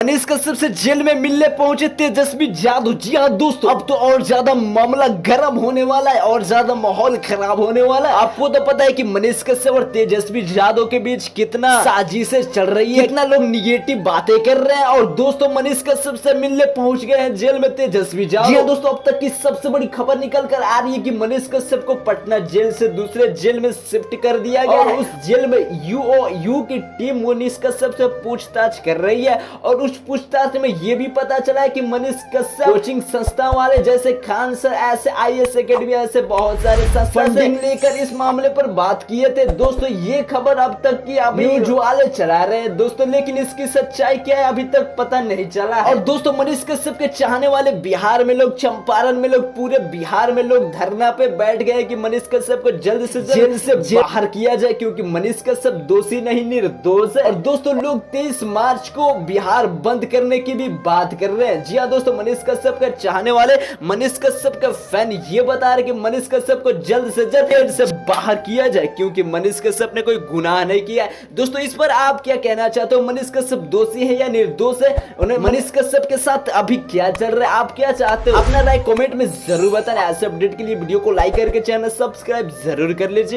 मनीष कश्यप से जेल में मिलने पहुंचे तेजस्वी यादव। जी हाँ दोस्तों, अब तो और ज्यादा मामला गर्म होने वाला है और ज्यादा माहौल खराब होने वाला है। आपको तो पता है कि मनीष कश्यप और तेजस्वी यादव के बीच कितना साजिशें चल रही है, कितना लोग निगेटिव बातें कर रहे हैं। और दोस्तों मनीष कश्यप से मिलने पहुंच गए हैं जेल में तेजस्वी यादव। जी हाँ दोस्तों, अब तक की सबसे बड़ी खबर निकल कर आ रही है कि मनीष कश्यप को पटना जेल से दूसरे जेल में शिफ्ट कर दिया गया है। उस जेल में यूओयू की टीम मनीष कश्यप से पूछताछ कर रही है और उस पूछताछ में यह भी पता चला है कि मनीष कश्यप कोचिंग संस्था वाले जैसे खान सर, ऐसे आईएएस एकेडमी, ऐसे बहुत सारे फंडिंग लेकर इस मामले पर बात किए थे। दोस्तों ये खबर अब तक की अभी न्यूज वाले चला रहे हैं दोस्तों, लेकिन इसकी सच्चाई क्या है अभी तक पता नहीं चला है। और दोस्तों मनीष कश्यप के चाहने वाले बिहार में लोग, चंपारण में लोग, पूरे बिहार में लोग धरना पे बैठ गए कि मनीष कश्यप को जल्द से जल्द जेल से बाहर किया जाए, क्योंकि मनीष कश्यप दोषी नहीं निर्दोष है। और दोस्तों लोग 23 मार्च को बिहार बंद करने की भी बात कर रहे हैं। जी हाँ दोस्तों, मनीष कश्यप के चाहने वाले, मनीष कश्यप का फैन ये बता रहे कि मनीष कश्यप को जल्द से जल्द जेल से बाहर किया जाए, क्योंकि मनीष कश्यप ने कोई गुनाह नहीं किया है। दोस्तों इस पर आप क्या कहना चाहते हो? मनीष कश्यप दोषी है या निर्दोष है? उन्हें मनीष कश्यप के साथ अभी क्या चल रहा है, आप क्या चाहते हो? अपना राय कमेंट में जरूर बताएं। ऐसे अपडेट के लिए वीडियो को लाइक करके चैनल सब्सक्राइब जरूर कर लीजिए।